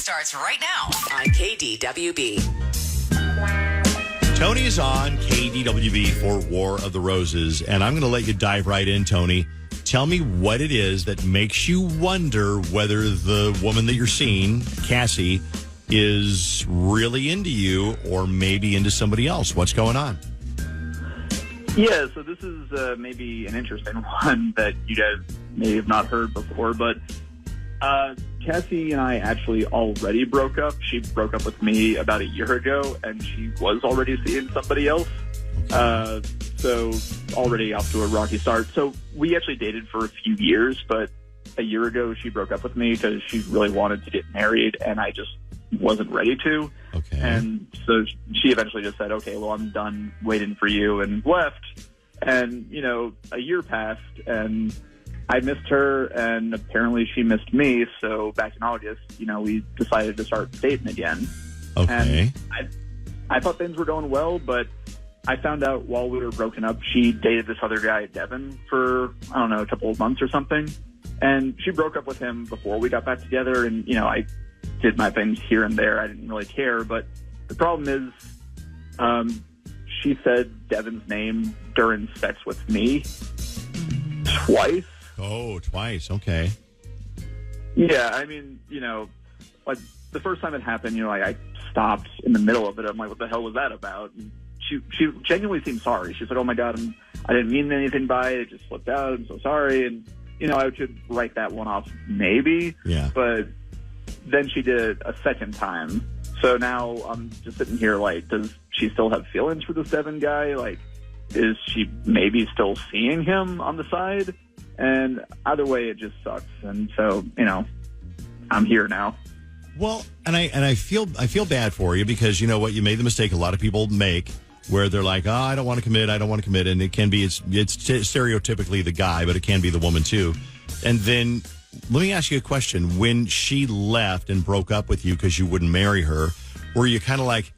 starts right now on KDWB. Tony is on KDWB for War of the Roses, and I'm going to let you dive right in, Tony. Tell me what it is that makes you wonder whether the woman that you're seeing, Cassie, is really into you or maybe into somebody else. What's going on? Yeah, so this is maybe an interesting one that you guys may have not heard before, but Cassie and I actually already broke up. She broke up with me about a year ago, and she was already seeing somebody else. So already off to a rocky start. So we actually dated for a few years, but a year ago she broke up with me because she really wanted to get married, and I just wasn't ready to. Okay. And so she eventually just said, okay, well, I'm done waiting for you, and left. And, you know, a year passed, and I missed her, and apparently she missed me. So back in August, you know, we decided to start dating again. Okay. And I thought things were going well, but I found out while we were broken up, she dated this other guy, Devon, for, I don't know, a couple of months or something. And she broke up with him before we got back together. And, you know, I did my things here and there. I didn't really care. But the problem is she said Devon's name during sex with me twice. Oh, twice. Okay. Yeah, I mean, you know, like the first time it happened, you know, I stopped in the middle of it. I'm like, what the hell was that about? And she genuinely seemed sorry. She said, oh, my God, I didn't mean anything by it. It just slipped out. I'm so sorry. And, you know, I should write that one off maybe. Yeah. But then she did it a second time. So now I'm just sitting here like, does she still have feelings for this Devon guy? Like, is she maybe still seeing him on the side? And either way, it just sucks. And so, you know, I'm here now. Well, and I feel bad for you because you know what, you made the mistake a lot of people make where they're like, oh, I don't want to commit, and it can be it's stereotypically the guy, but it can be the woman too. And then let me ask you a question: when she left and broke up with you because you wouldn't marry her, were you kind of like,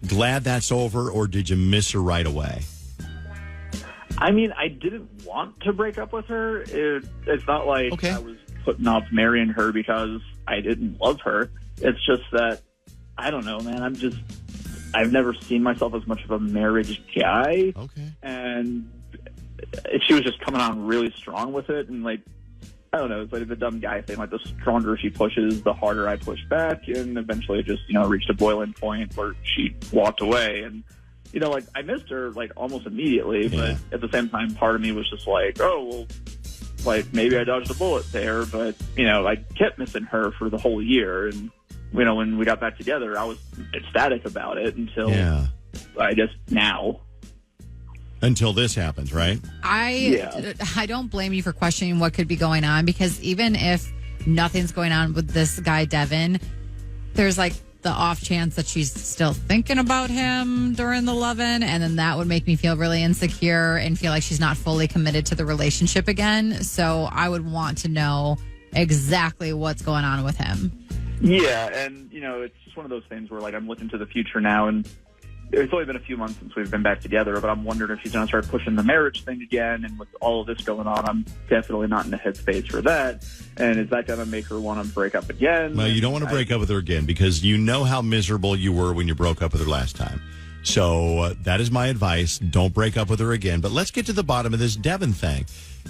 glad that's over, or did you miss her right away? I mean, I didn't want to break up with her. It's not like okay. I was putting off marrying her because I didn't love her. It's just that, I don't know, man. I've never seen myself as much of a marriage guy. Okay. And she was just coming on really strong with it. And, like, I don't know, it's like the dumb guy thing. Like, the stronger she pushes, the harder I push back. And eventually it just, you know, reached a boiling point where she walked away. And, you know, like, I missed her, like, almost immediately. Yeah. But at the same time, part of me was just like, oh, well, like, maybe I dodged a bullet there. But, you know, I kept missing her for the whole year. And, you know, when we got back together, I was ecstatic about it until, I guess, now. Until this happens, right? I don't blame you for questioning what could be going on, because even if nothing's going on with this guy, Devon, there's like the off chance that she's still thinking about him during the lovin', and then that would make me feel really insecure and feel like she's not fully committed to the relationship again. So I would want to know exactly what's going on with him. Yeah, and, you know, it's just one of those things where, like, I'm looking to the future now, and it's only been a few months since we've been back together, but I'm wondering if she's going to start pushing the marriage thing again, and with all of this going on, I'm definitely not in the headspace for that. And is that going to make her want to break up again? Well, you don't want to break up with her again because you know how miserable you were when you broke up with her last time. So that is my advice. Don't break up with her again. But let's get to the bottom of this Devon thing.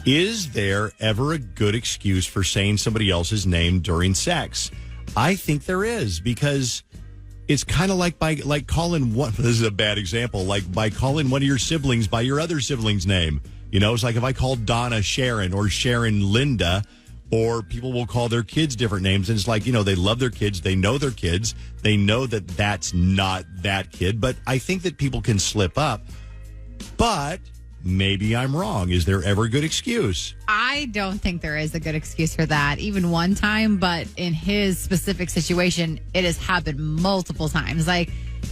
Is there ever a good excuse for saying somebody else's name during sex? I think there is, because it's kind of like calling one. This is a bad example. Like by calling one of your siblings by your other sibling's name. You know, it's like if I called Donna Sharon or Sharon Linda, or people will call their kids different names. And it's like, you know, they love their kids. They know their kids. They know that that's not that kid. But I think that people can slip up. But maybe I'm wrong. Is there ever a good excuse? I don't think there is a good excuse for that, even one time. But in his specific situation, it has happened multiple times. Like,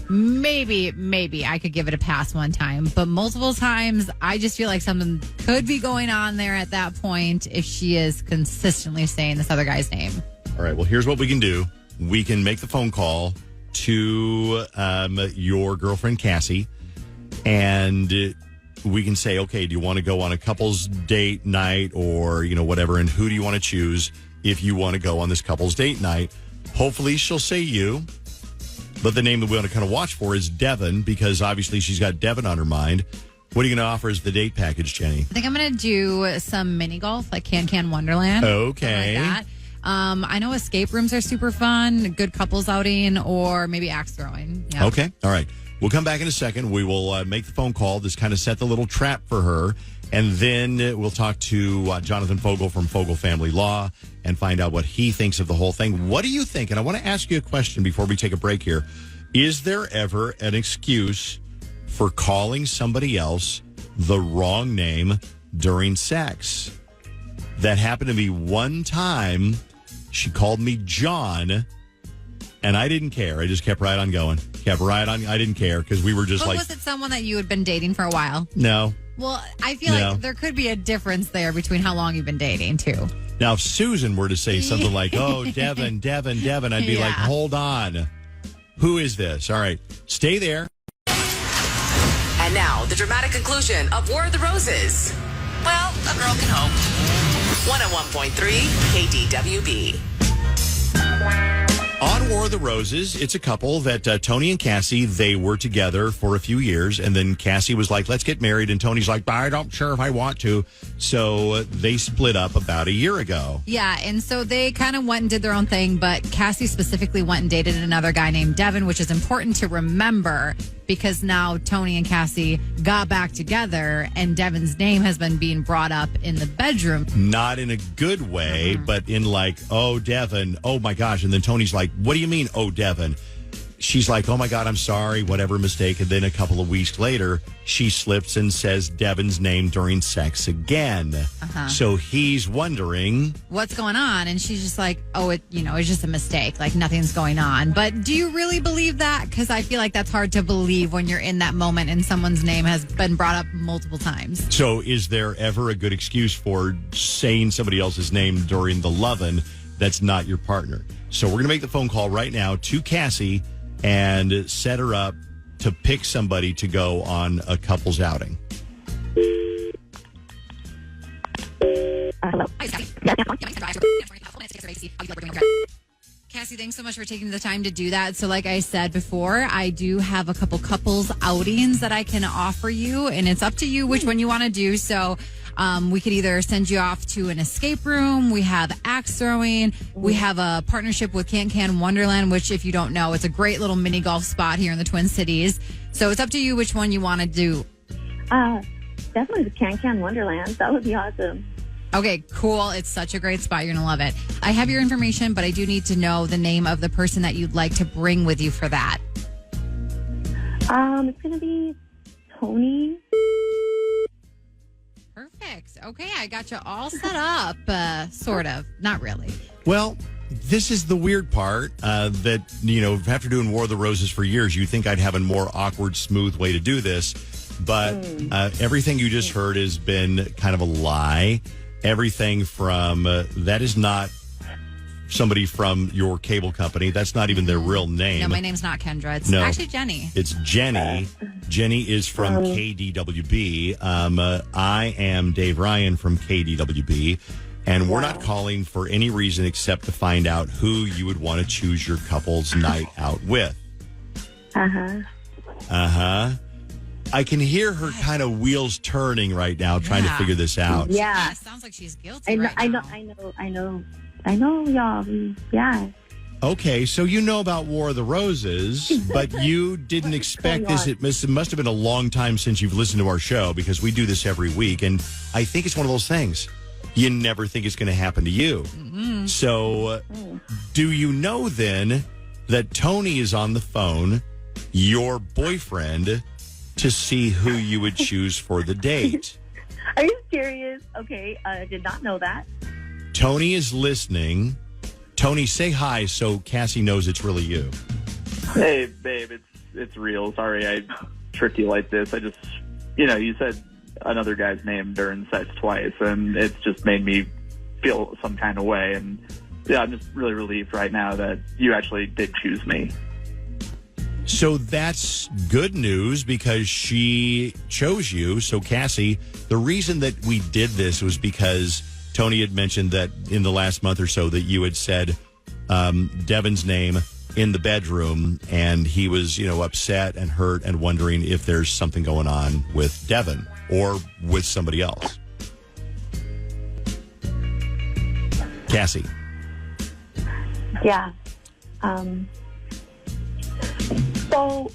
maybe I could give it a pass one time, but multiple times, I just feel like something could be going on there at that point if she is consistently saying this other guy's name. All right, well, here's what we can do. We can make the phone call to your girlfriend, Cassie, and we can say, okay, do you want to go on a couple's date night or, you know, whatever, and who do you want to choose? if you want to go on this couple's date night. Hopefully she'll say you. But the name that we want to kind of watch for is Devon, because obviously she's got Devon on her mind. What are you going to offer as the date package, Jenny? I think I'm going to do some mini golf, like Can Wonderland. Okay. Like that. I know escape rooms are super fun, good couples outing, or maybe axe throwing. Yep. Okay. All right. We'll come back in a second. We will make the phone call, just kind of set the little trap for her. And then we'll talk to Jonathan Fogel from Fogel Family Law and find out what he thinks of the whole thing. What do you think? And I want to ask you a question before we take a break here. Is there ever an excuse for calling somebody else the wrong name during sex? That happened to me one time. She called me John, and I didn't care. I just kept right on going. Kept right on. I didn't care because we were just but like... was it someone that you had been dating for a while? No. Well, I feel like there could be a difference there between how long you've been dating, too. Now, if Susan were to say something like, oh, Devon, I'd be like, hold on. Who is this? All right. Stay there. And now, the dramatic conclusion of War of the Roses. Well, a girl can hope. 101.3 KDWB. On War of the Roses, it's a couple that Tony and Cassie, they were together for a few years, and then Cassie was like, let's get married, and Tony's like, I don't sure if I want to. So they split up about a year ago. Yeah, and so they kind of went and did their own thing, but Cassie specifically went and dated another guy named Devon, which is important to remember because now Tony and Cassie got back together, and Devon's name has been being brought up in the bedroom. Not in a good way, but in like, oh, Devon, oh my gosh. And then Tony's like, what do you mean, oh, Devon? She's like, oh my God, I'm sorry, whatever mistake. And then a couple of weeks later, she slips and says Devon's name during sex again. So he's wondering what's going on. And she's just like, oh, it's just a mistake. Like nothing's going on. But do you really believe that? Because I feel like that's hard to believe when you're in that moment and someone's name has been brought up multiple times. So is there ever a good excuse for saying somebody else's name during the lovin' that's not your partner? So we're going to make the phone call right now to Cassie and set her up to pick somebody to go on a couple's outing. Hello. Cassie, thanks so much for taking the time to do that. So like I said before, I do have a couple couples outings that I can offer you, and it's up to you which one you want to do. So we could either send you off to an escape room. We have axe throwing. We have a partnership with Can Wonderland, which if you don't know, it's a great little mini golf spot here in the Twin Cities. So it's up to you which one you want to do. Definitely the Can Wonderland. That would be awesome. Okay, cool. It's such a great spot. You're going to love it. I have your information, but I do need to know the name of the person that you'd like to bring with you for that. It's going to be Tony. Perfect. Okay, I got you all set up, sort of. Not really. Well, this is the weird part that, after doing War of the Roses for years, you'd think I'd have a more awkward, smooth way to do this. But everything you just heard has been kind of a lie. Everything from that is not somebody from your cable company. That's not even their real name. No, my name's not Kendra. It's actually Jenny. It's Jenny. Jenny is from KDWB. I am Dave Ryan from KDWB. And we're not calling for any reason except to find out who you would want to choose your couple's night out with. I can hear her kind of wheels turning right now, trying to figure this out. Yeah. Sounds like she's guilty I know, y'all. Yeah. Okay, so you know about War of the Roses, but you didn't expect this. It must have been a long time since you've listened to our show because we do this every week. And I think it's one of those things. You never think it's going to happen to you. Mm-hmm. So do you know then that Tony is on the phone, your boyfriend, to see who you would choose for the date? Are you serious? Okay, I did not know that. Tony is listening. Tony, say hi so Cassie knows it's really you. Hey, babe, it's real. Sorry I tricked you like this. I just, you said another guy's name during sex twice, and it's just made me feel some kind of way. And yeah, I'm just really relieved right now that you actually did choose me. So that's good news because she chose you. So, Cassie, the reason that we did this was because Tony had mentioned that in the last month or so that you had said Devon's name in the bedroom, and he was, upset and hurt and wondering if there's something going on with Devon or with somebody else. Cassie. Yeah. So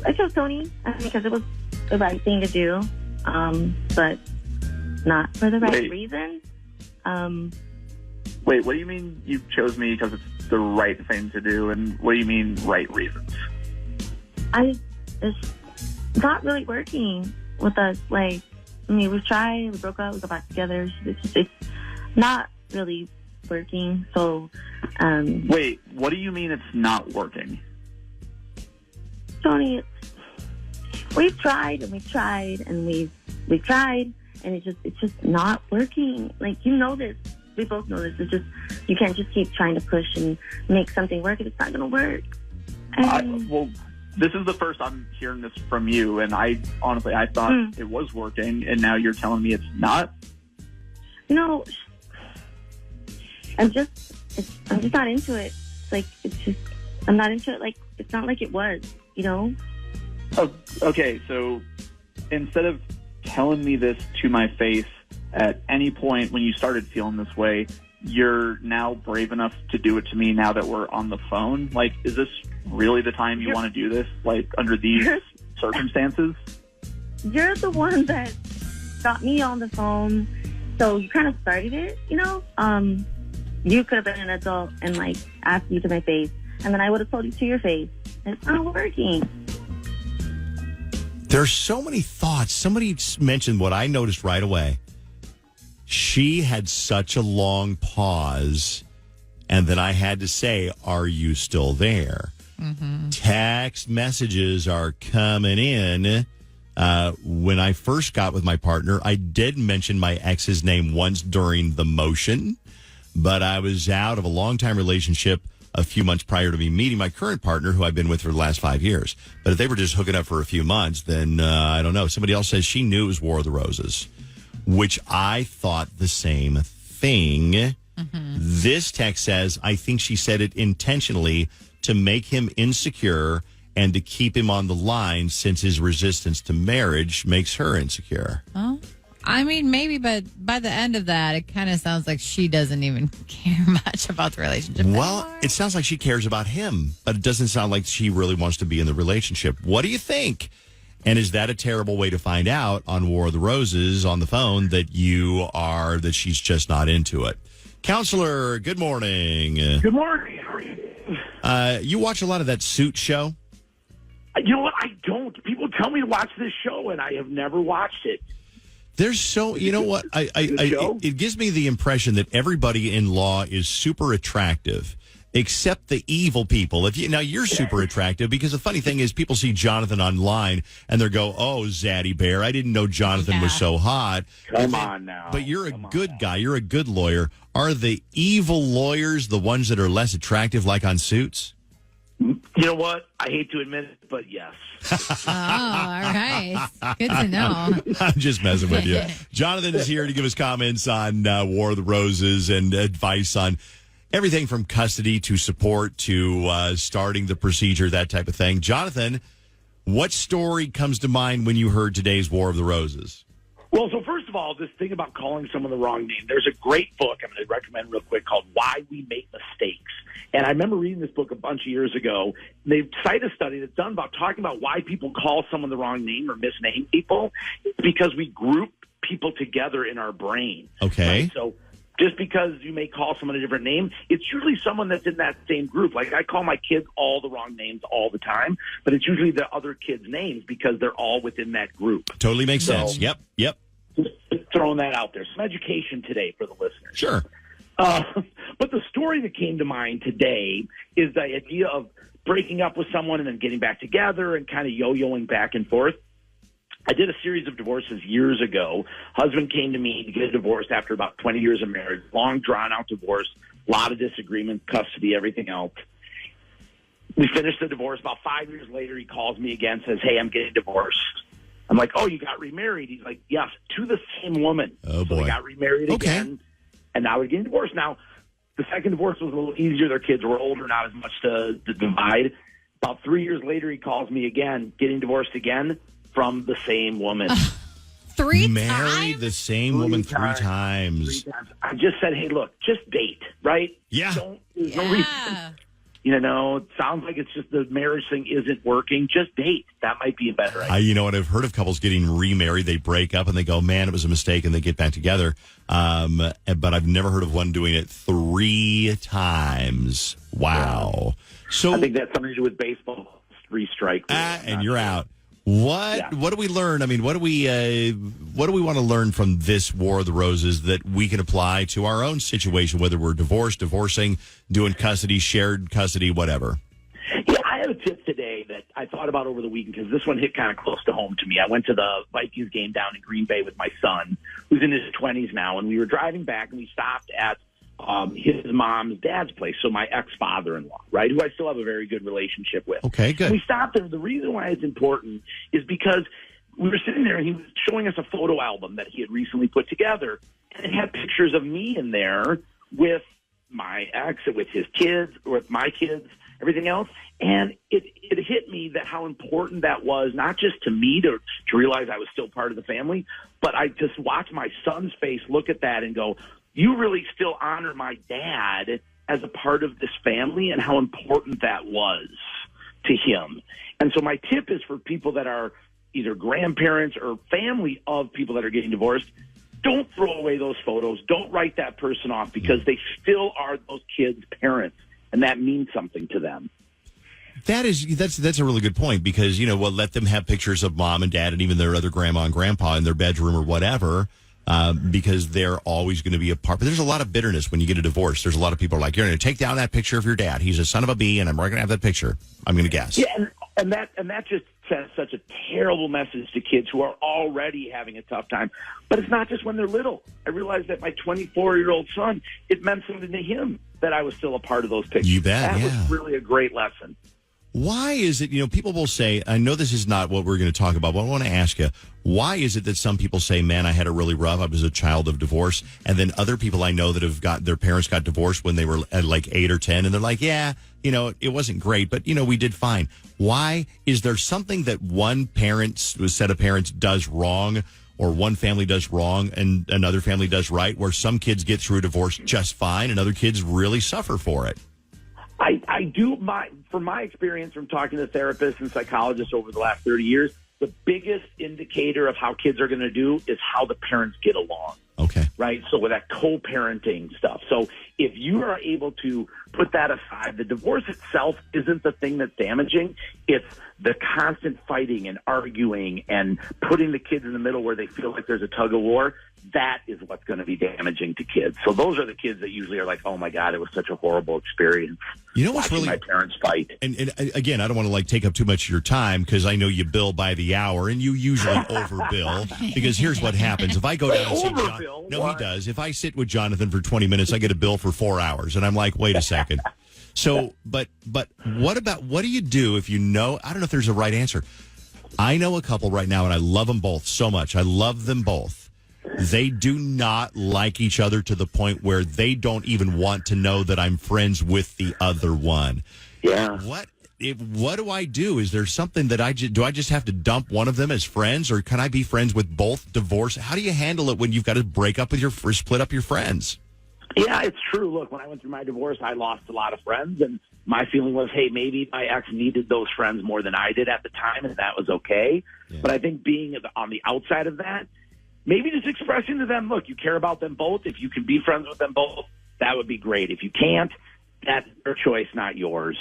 I chose Tony because it was the right thing to do, but not for the right reason. Wait, what do you mean you chose me because it's the right thing to do? And what do you mean right reasons? It's not really working with us. Like, we tried, we broke up, we got back together. It's not really working. So, wait, what do you mean it's not working? Tony, we've tried and we've tried and we've tried, and it's just not working. Like, this. We both know this. It's just, you can't just keep trying to push and make something work if it's not going to work. Well, this is the first I'm hearing this from you, and I thought it was working, and now you're telling me it's not? No, I'm just not into it. Like, I'm not into it. Like, it's not like it was, Oh, okay, so instead of telling me this to my face at any point when you started feeling this way, you're now brave enough to do it to me now that we're on the phone? Like, is this really the time you want to do this, like, under these circumstances? You're the one that got me on the phone, so you kind of started it, You could have been an adult and, like, asked me to my face, and then I would have told you to your face. And it's not working. There's so many thoughts. Somebody mentioned what I noticed right away. She had such a long pause, and then I had to say, "Are you still there?" Mm-hmm. Text messages are coming in. When I first got with my partner, I did mention my ex's name once during the motion, but I was out of a long-time relationship a few months prior to me meeting my current partner, who I've been with for the last 5 years. But if they were just hooking up for a few months, then I don't know. Somebody else says she knew it was War of the Roses, which I thought the same thing. Mm-hmm. This text says, I think she said it intentionally to make him insecure and to keep him on the line, since his resistance to marriage makes her insecure. Oh, I mean, maybe, but by the end of that, it kind of sounds like she doesn't even care much about the relationship anymore. It sounds like she cares about him, but it doesn't sound like she really wants to be in the relationship. What do you think? And is that a terrible way to find out on War of the Roses on the phone that that she's just not into it? Counselor, good morning. Good morning. How are you? You watch a lot of that Suit show? You know what? I don't. People tell me to watch this show, and I have never watched it. There's you know what? It gives me the impression that everybody in law is super attractive, except the evil people. Now you're super attractive, because the funny thing is people see Jonathan online and they go, "Oh, Zaddy Bear, I didn't know Jonathan was so hot." Come on now. But you're a good guy. You're a good lawyer. Are the evil lawyers the ones that are less attractive, like on Suits? You know what? I hate to admit it, but yes. Oh, all right. Good to know. I'm just messing with you. Jonathan is here to give us comments on War of the Roses and advice on everything from custody to support to starting the procedure, that type of thing. Jonathan, what story comes to mind when you heard today's War of the Roses? Well, so first of all, this thing about calling someone the wrong name. There's a great book I'm going to recommend real quick called Why We Make Mistakes. And I remember reading this book a bunch of years ago. They cite a study that's done about talking about why people call someone the wrong name or misname people. It's because we group people together in our brain. Okay. Right? So just because you may call someone a different name, it's usually someone that's in that same group. Like, I call my kids all the wrong names all the time, but it's usually the other kids' names because they're all within that group. Totally makes sense. Yep. Just throwing that out there. Some education today for the listeners. Sure. But the story that came to mind today is the idea of breaking up with someone and then getting back together and kind of yo-yoing back and forth. I did a series of divorces years ago. Husband came to me to get a divorce after about 20 years of marriage. Long, drawn-out divorce, a lot of disagreement, custody, everything else. We finished the divorce. About 5 years later, he calls me again, says, "Hey, I'm getting divorced." I'm like, oh, you got remarried? He's like, yes, to the same woman. Oh, So boy. they got remarried again, and now they're getting divorced. Now, the second divorce was a little easier. Their kids were older, not as much to divide. About 3 years later, he calls me again, getting divorced again from the same woman. Three Married times? the same woman three times. 3 times. I just said, hey, look, just date, right? Yeah. There's no reason. It sounds like it's just the marriage thing isn't working. Just date. That might be a better idea. You know what? I've heard of couples getting remarried. They break up and they go, man, it was a mistake, and they get back together. But I've never heard of one doing it 3 times. Wow. So I think that's something to do with baseball. 3 strikes. and you're out. What do we learn? I mean, what do we want to learn from this War of the Roses that we can apply to our own situation, whether we're divorced, divorcing, doing custody, shared custody, whatever? Yeah, I have a tip today that I thought about over the weekend because this one hit kind of close to home to me. I went to the Vikings game down in Green Bay with my son, who's in his 20s now, and we were driving back and we stopped at his mom's dad's place, so my ex-father-in-law, right, who I still have a very good relationship with. Okay, good. We stopped there. The reason why it's important is because we were sitting there and he was showing us a photo album that he had recently put together, and it had pictures of me in there with my ex, with his kids, with my kids, everything else. And it hit me that how important that was, not just to me to realize I was still part of the family, but I just watched my son's face look at that and go, you really still honor my dad as a part of this family and how important that was to him. And so my tip is for people that are either grandparents or family of people that are getting divorced, don't throw away those photos. Don't write that person off because they still are those kids' parents, and that means something to them. That's a really good point because, let them have pictures of mom and dad and even their other grandma and grandpa in their bedroom or whatever. Because they're always going to be a part. But there's a lot of bitterness when you get a divorce. There's a lot of people like, you're going to take down that picture of your dad. He's a son of a bee, and I'm not going to have that picture. I'm going to guess. Yeah, and that just sends such a terrible message to kids who are already having a tough time. But it's not just when they're little. I realized that my 24-year-old son, it meant something to him that I was still a part of those pictures. You bet, That was really a great lesson. Why is it, people will say, I know this is not what we're going to talk about, but I want to ask you, why is it that some people say, man, I had it really rough, I was a child of divorce, and then other people I know that have their parents got divorced when they were at like 8 or 10, and they're like, yeah, it wasn't great, but, we did fine. Why? Is there something that one set of parents does wrong, or one family does wrong and another family does right, where some kids get through a divorce just fine and other kids really suffer for it? I do, from my experience from talking to therapists and psychologists over the last 30 years, the biggest indicator of how kids are going to do is how the parents get along. Okay. Right? So with that co-parenting stuff. So if you are able to put that aside, the divorce itself isn't the thing that's damaging. It's the constant fighting and arguing and putting the kids in the middle where they feel like there's a tug of war. That is what's going to be damaging to kids. So those are the kids that usually are like, oh my God, it was such a horrible experience. What's watching really my parents fight. And again, I don't want to take up too much of your time because I know you bill by the hour and you usually overbill because here's what happens. If I go down and see John, no, he does. If I sit with Jonathan for 20 minutes, I get a bill for 4 hours and I'm like, wait a second. So, but what do you do if I don't know if there's a right answer. I know a couple right now and I love them both so much. I love them both. They do not like each other to the point where they don't even want to know that I'm friends with the other one. Yeah. What do I do? Is there something that I just have to dump one of them as friends, or can I be friends with both? Divorce? How do you handle it when you've got to break up with split up your friends? Yeah, it's true. Look, when I went through my divorce, I lost a lot of friends, and my feeling was, hey, maybe my ex needed those friends more than I did at the time, and that was okay. Yeah. But I think being on the outside of that, maybe just expressing to them, look, you care about them both. If you can be friends with them both, that would be great. If you can't, that's their choice, not yours.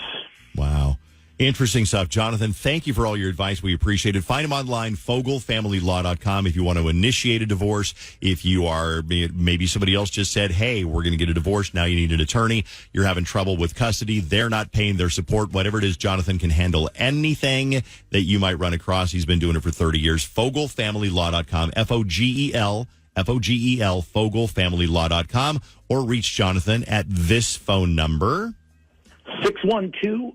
Wow. Interesting stuff. Jonathan, thank you for all your advice. We appreciate it. Find him online, FogelFamilyLaw.com, if you want to initiate a divorce. If you are, maybe somebody else just said, hey, we're going to get a divorce. Now you need an attorney. You're having trouble with custody. They're not paying their support. Whatever it is, Jonathan can handle anything that you might run across. He's been doing it for 30 years. FogelFamilyLaw.com, FOGEL, FogelFamilyLaw.com, or reach Jonathan at this phone number. 612-822-6244.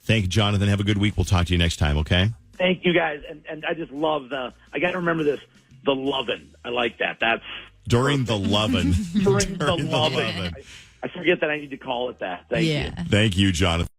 Thank you, Jonathan. Have a good week. We'll talk to you next time, okay? Thank you, guys. And I just love I got to remember this, the lovin'. I like that. That's During the lovin'. during the lovin'. I forget that I need to call it that. Thank you. Thank you, Jonathan.